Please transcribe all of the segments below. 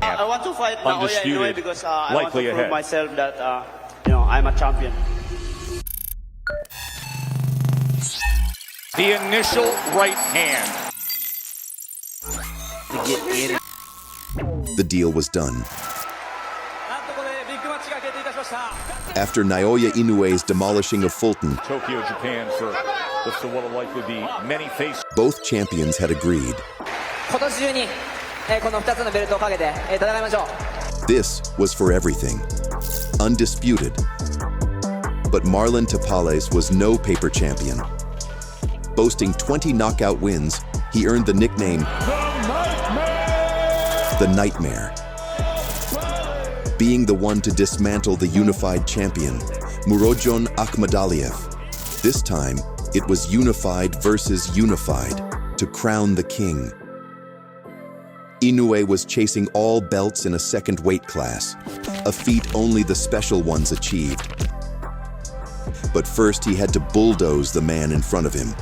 I want to fight Naoya Undisputed, Inoue because I want to likely prove ahead. myself that I'm a champion. The initial right hand. The deal was done. After Naoya Inoue's demolishing of Fulton, Tokyo, Japan for what will likely be many faces. both champions had agreed. This was for everything. Undisputed. But Marlon Tapales was no paper champion. Boasting 20 knockout wins, he earned the nickname The Nightmare. Being the one to dismantle the unified champion, Murodjon Akhmadaliev. This time, it was unified versus unified to crown the king. Inoue was chasing all belts in a second weight class, a feat only the special ones achieved. But first he had to bulldoze the man in front of him.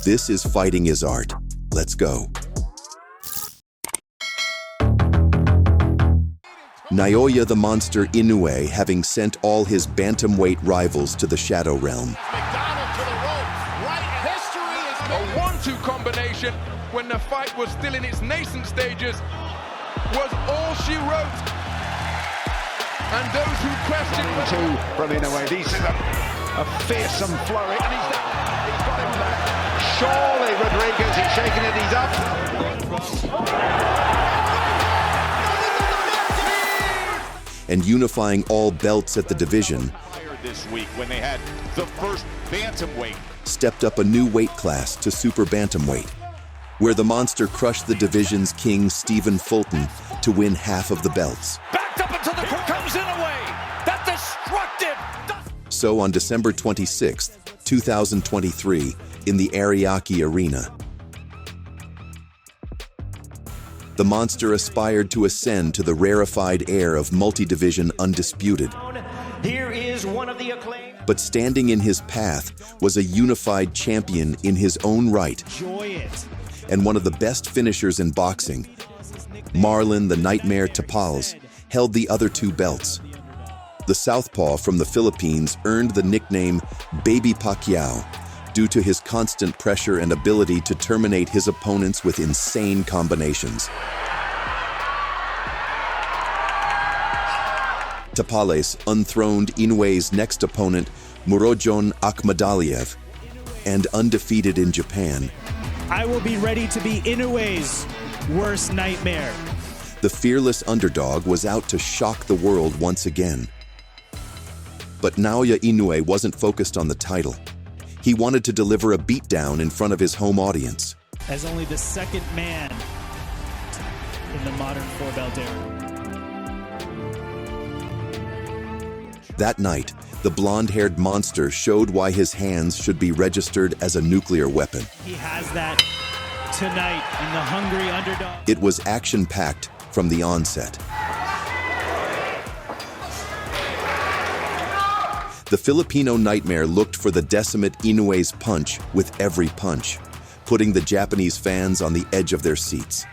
This is fighting is art. Let's go. Naoya the Monster Inoue, having sent all his bantamweight rivals to the Shadow Realm. A 1-2 combination when the fight was still in its nascent stages was all she wrote. And those who questioned... Two from Inoue. This is a fearsome flurry, and he's got him back. Surely Rodriguez is shaking it, he's up. And unifying all belts at the division, This week when they had the first bantamweight. stepped up a new weight class to super bantamweight, where the monster crushed the division's king Stephen Fulton to win half of the belts. Backed up until the comes Inoue. That destructive. So on December 26, 2023, in the Ariake Arena, the monster aspired to ascend to the rarefied air of multi-division undisputed. Here is one of the acclaimed. But standing in his path was a unified champion in his own right, and one of the best finishers in boxing. Marlon the Nightmare Tapales held the other two belts. The southpaw from the Philippines earned the nickname Baby Pacquiao due to his constant pressure and ability to terminate his opponents with insane combinations. Tapales unthroned Inoue's next opponent, Murodjon Akhmadaliev, and undefeated in Japan. I will be ready to be Inoue's worst nightmare. The fearless underdog was out to shock the world once again. But Naoya Inoue wasn't focused on the title. He wanted to deliver a beatdown in front of his home audience. As only the second man in the modern four-belt era. That night, the blonde-haired monster showed why his hands should be registered as a nuclear weapon. He has that tonight in the hungry underdog. It was action-packed from the onset. The Filipino Nightmare looked for the decimate Inoue's punch with every punch, putting the Japanese fans on the edge of their seats.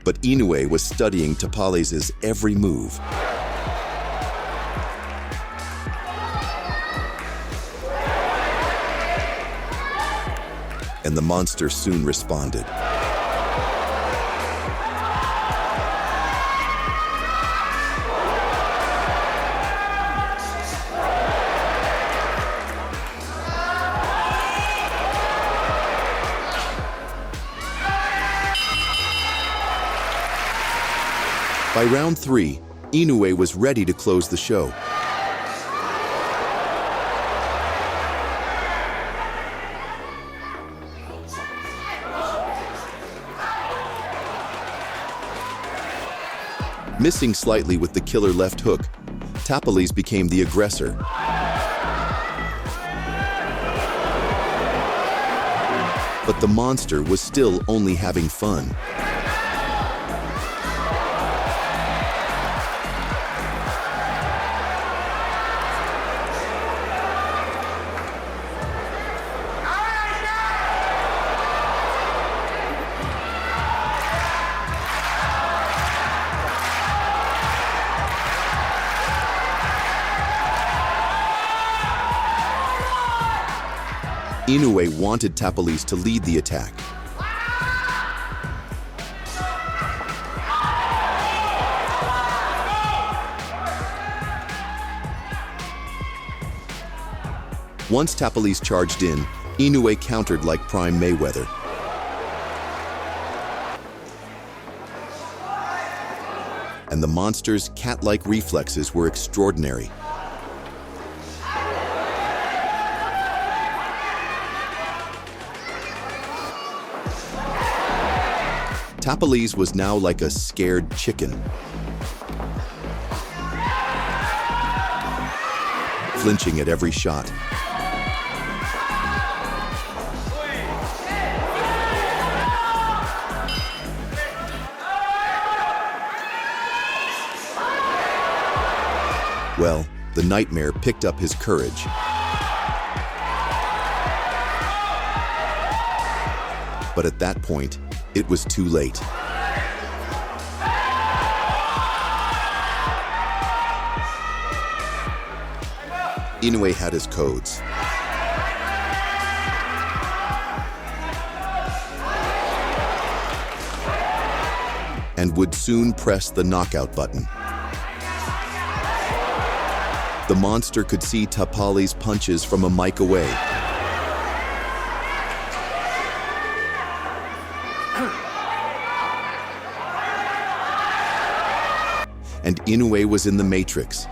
But Inoue was studying Tapales' every move. And the monster soon responded. By round 3, Inoue was ready to close the show. Missing slightly with the killer left hook, Tapales became the aggressor. But the monster was still only having fun. Inoue wanted Tapales to lead the attack. Once Tapales charged in, Inoue countered like Prime Mayweather. And the monster's cat-like reflexes were extraordinary. Tapales was now like a scared chicken. Flinching at every shot. Well, the nightmare picked up his courage. But at that point, it was too late. Inoue had his codes. And would soon press the knockout button. The monster could see Tapales' punches from a mic away. And Inoue was in the Matrix.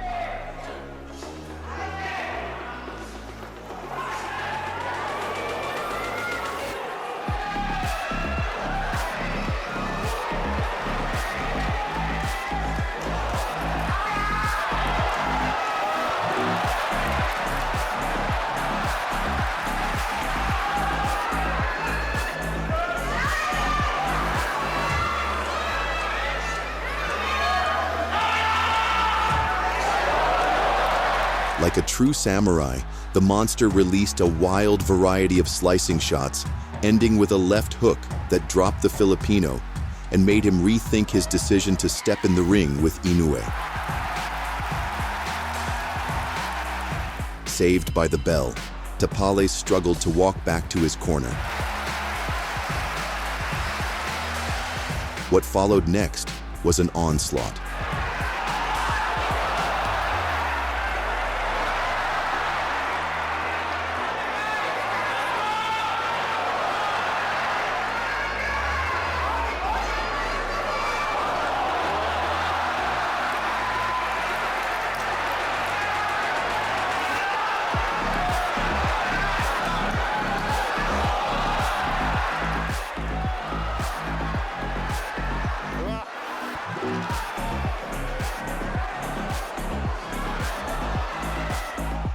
Like a true samurai, the monster released a wild variety of slicing shots, ending with a left hook that dropped the Filipino and made him rethink his decision to step in the ring with Inoue. Saved by the bell, Tapales struggled to walk back to his corner. What followed next was an onslaught.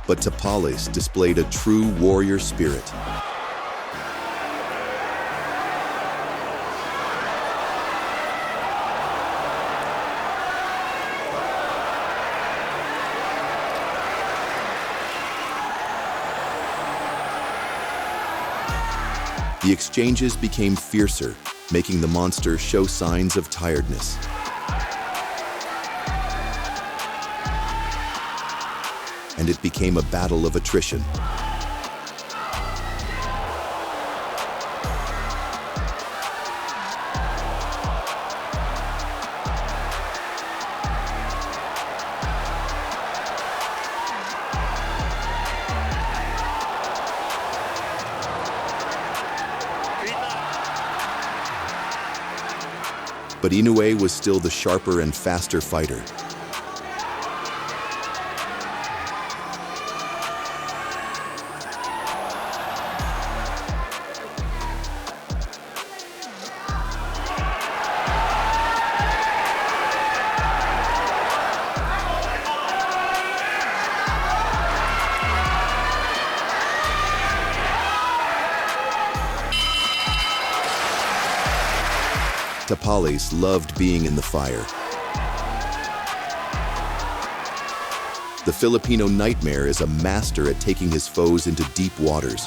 But Tapales displayed a true warrior spirit. The exchanges became fiercer, making the monster show signs of tiredness. And it became a battle of attrition. But Inoue was still the sharper and faster fighter. Tapales loved being in the fire. The Filipino nightmare is a master at taking his foes into deep waters.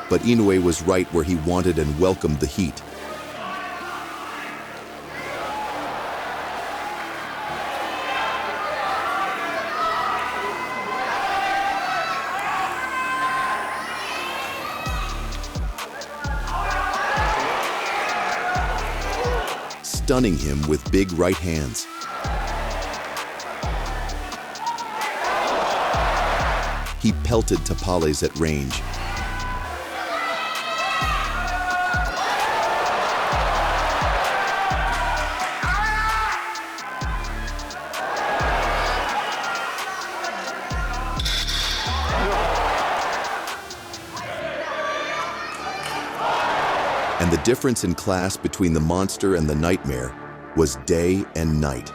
But Inoue was right where he wanted and welcomed the heat. Stunning him with big right hands. He pelted Tapales at range. And the difference in class between the monster and the nightmare was day and night.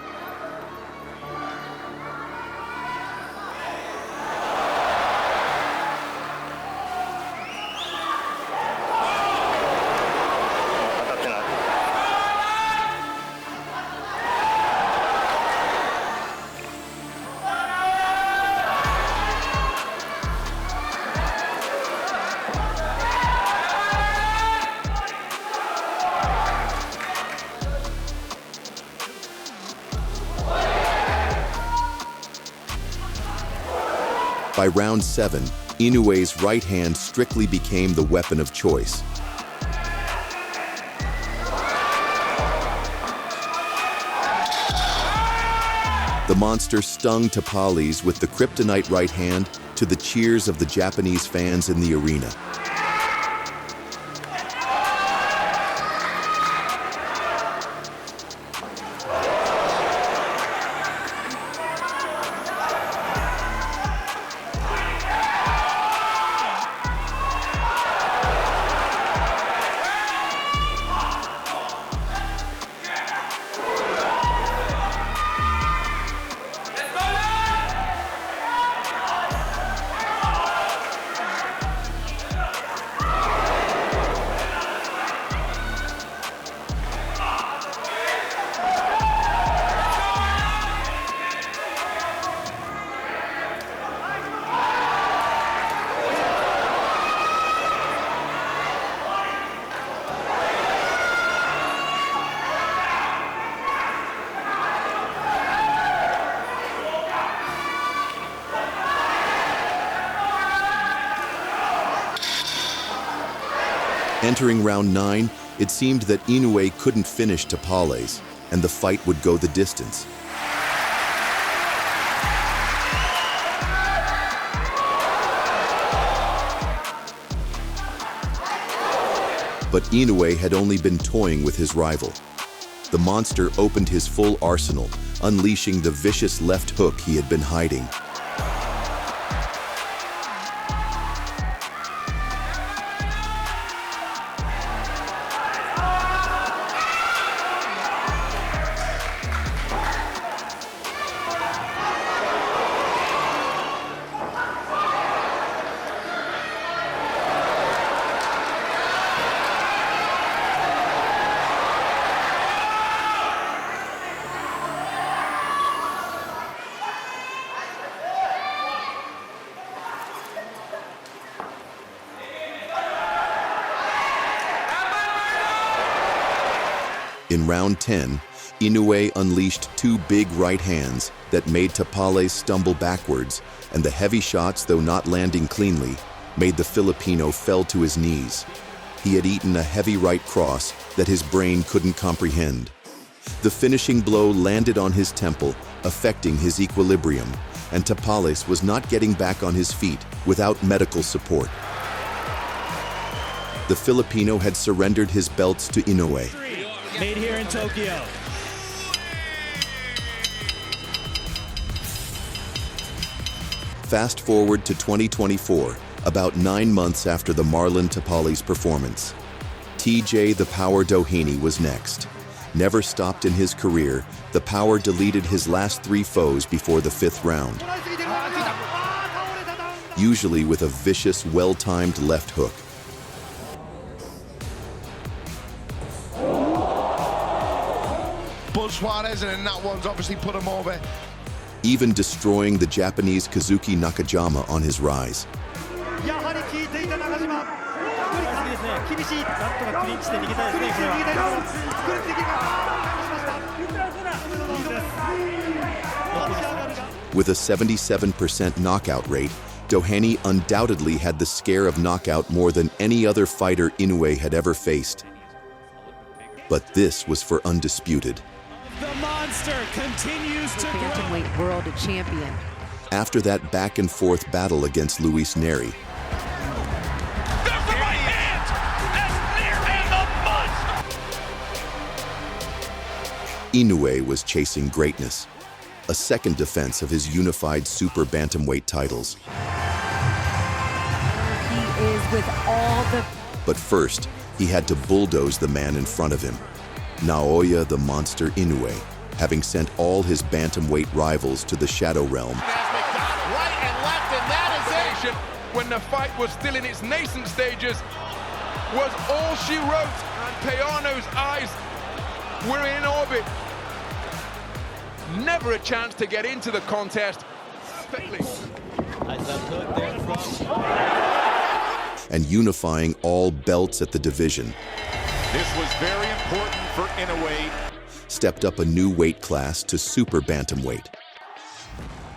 By round 7, Inoue's right hand strictly became the weapon of choice. The monster stung Tapales with the kryptonite right hand to the cheers of the Japanese fans in the arena. Entering round 9, it seemed that Inoue couldn't finish Tapales, and the fight would go the distance. But Inoue had only been toying with his rival. The monster opened his full arsenal, unleashing the vicious left hook he had been hiding. In round 10, Inoue unleashed 2 big right hands that made Tapales stumble backwards, and the heavy shots, though not landing cleanly, made the Filipino fell to his knees. He had eaten a heavy right cross that his brain couldn't comprehend. The finishing blow landed on his temple, affecting his equilibrium, and Tapales was not getting back on his feet without medical support. The Filipino had surrendered his belts to Inoue. Made here in Tokyo. Fast forward to 2024, about 9 months after the Marlon Tapales performance. TJ the Power Doheny was next. Never stopped in his career, the Power deleted his last 3 foes before the 5th round, usually with a vicious, well-timed left hook. But Suarez, and that one's obviously put him over. Even destroying the Japanese Kazuki Nakajima on his rise. With a 77% knockout rate, Doheny undoubtedly had the scare of knockout more than any other fighter Inoue had ever faced. But this was for undisputed. The monster continues to grow. Bantamweight world champion. After that back-and-forth battle against Luis Neri, There's the right hand! And the Inoue was chasing greatness, a second defense of his unified super bantamweight titles. He is with all the... But first, he had to bulldoze the man in front of him, Naoya the Monster Inoue, having sent all his bantamweight rivals to the Shadow Realm. Right and left, and that is it. When the fight was still in its nascent stages, was all she wrote, and Peano's eyes were in orbit. Never a chance to get into the contest. Perfectly. And unifying all belts at the division. This was very important for Inoue. Stepped up a new weight class to super bantamweight,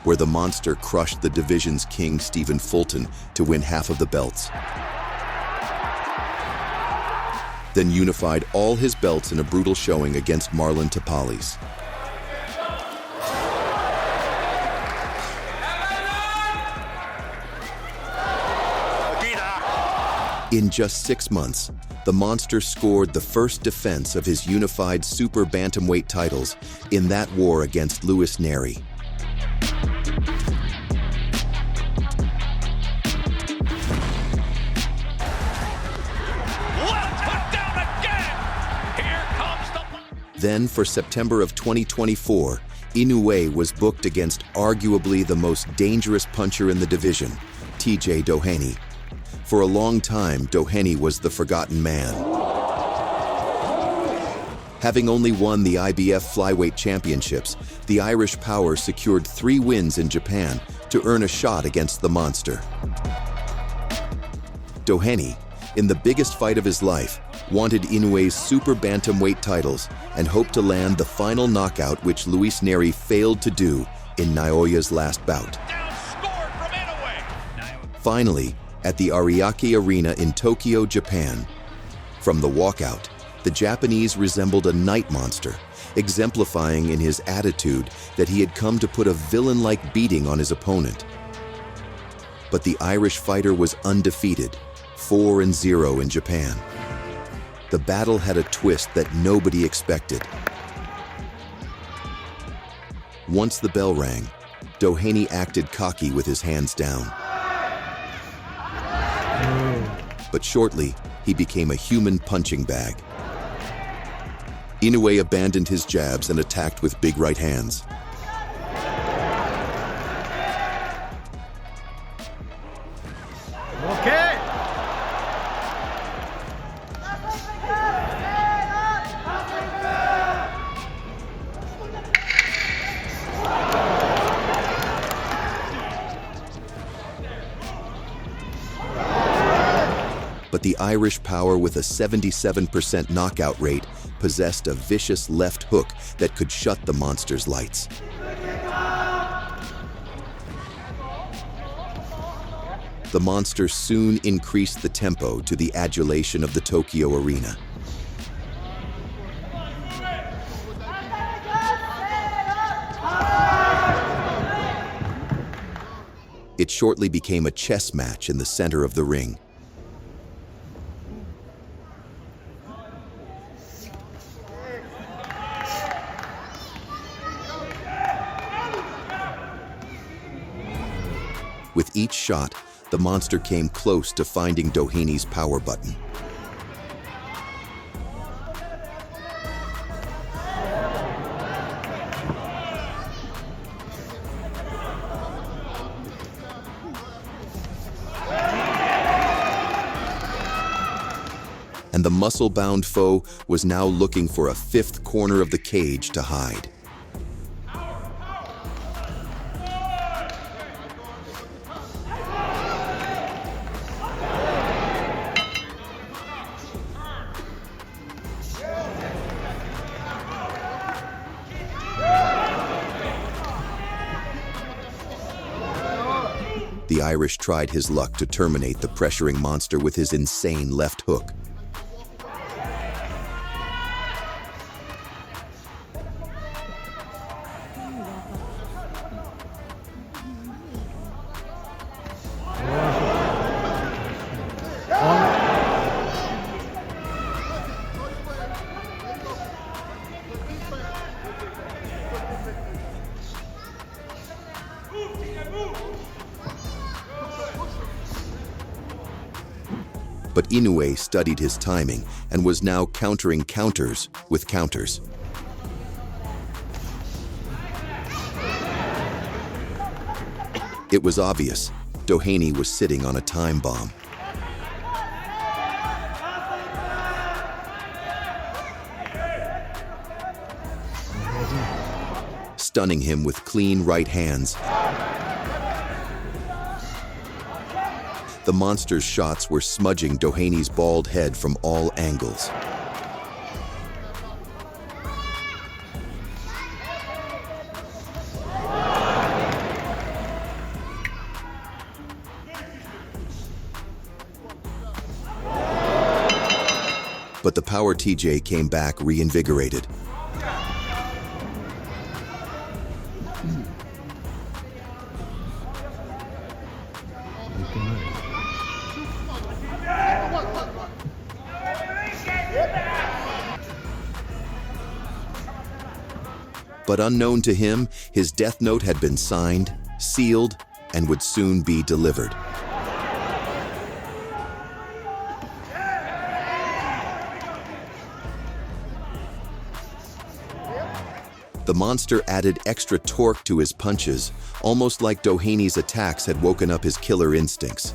where the monster crushed the division's king Stephen Fulton to win half of the belts. Then unified all his belts in a brutal showing against Marlon Tapales. In just 6 months, the monster scored the first defense of his unified super bantamweight titles in that war against Luis Neri. Left hook down again! Here comes the... Then, for September of 2024, Inoue was booked against arguably the most dangerous puncher in the division, TJ Doheny. For a long time, Doheny was the forgotten man. Having only won the IBF Flyweight Championships, the Irish Power secured 3 wins in Japan to earn a shot against the monster. Doheny, in the biggest fight of his life, wanted Inoue's super bantamweight titles and hoped to land the final knockout which Luis Neri failed to do in Naoya's last bout. Outscored from Inoue. Finally, at the Ariake Arena in Tokyo, Japan. From the walkout, the Japanese resembled a night monster, exemplifying in his attitude that he had come to put a villain-like beating on his opponent. But the Irish fighter was undefeated, 4-0 in Japan. The battle had a twist that nobody expected. Once the bell rang, Doheny acted cocky with his hands down. But shortly, he became a human punching bag. Inoue abandoned his jabs and attacked with big right hands. Okay. But the Irish Power, with a 77% knockout rate, possessed a vicious left hook that could shut the monster's lights. The monster soon increased the tempo to the adulation of the Tokyo arena. It shortly became a chess match in the center of the ring. With each shot, the monster came close to finding Doheny's power button. and the muscle-bound foe was now looking for a fifth corner of the cage to hide. The Irish tried his luck to terminate the pressuring monster with his insane left hook. But Inoue studied his timing and was now countering counters with counters. It was obvious Doheny was sitting on a time bomb. Stunning him with clean right hands. The monster's shots were smudging Doheny's bald head from all angles. But the power TJ came back reinvigorated. But unknown to him, his death note had been signed, sealed, and would soon be delivered. The monster added extra torque to his punches, almost like Doheny's attacks had woken up his killer instincts.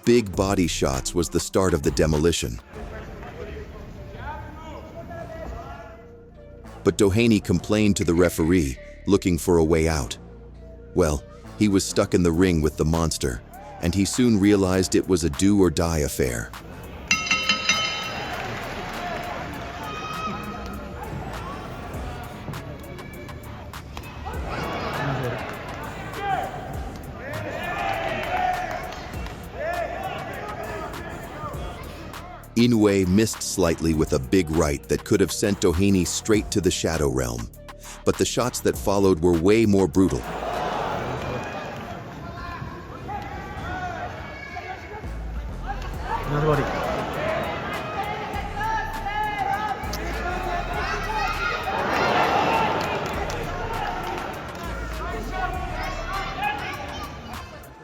Big body shots was the start of the demolition. But Doheny complained to the referee, looking for a way out. Well, he was stuck in the ring with the monster, and he soon realized it was a do-or-die affair. Inoue missed slightly with a big right that could have sent Doheny straight to the Shadow Realm, but the shots that followed were way more brutal.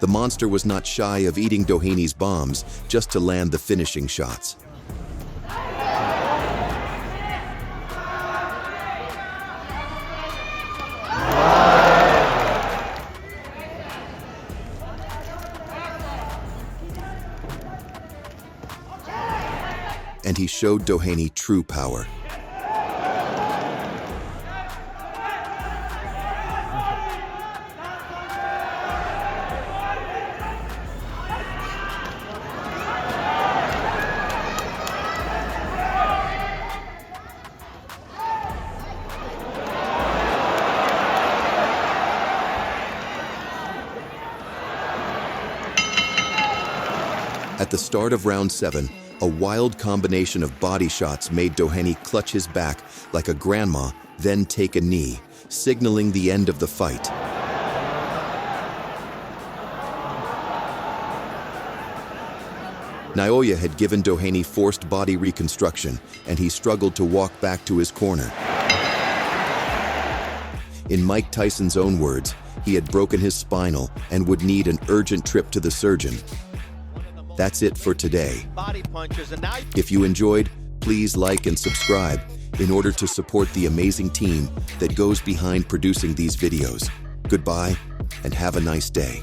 The monster was not shy of eating Doheny's bombs just to land the finishing shots. And he showed Doheny true power. At the start of round 7, a wild combination of body shots made Doheny clutch his back like a grandma, then take a knee, signaling the end of the fight. Naoya had given Doheny forced body reconstruction, and he struggled to walk back to his corner. In Mike Tyson's own words, he had broken his spinal and would need an urgent trip to the surgeon. That's it for today. If you enjoyed, please like and subscribe in order to support the amazing team that goes behind producing these videos. Goodbye, and have a nice day.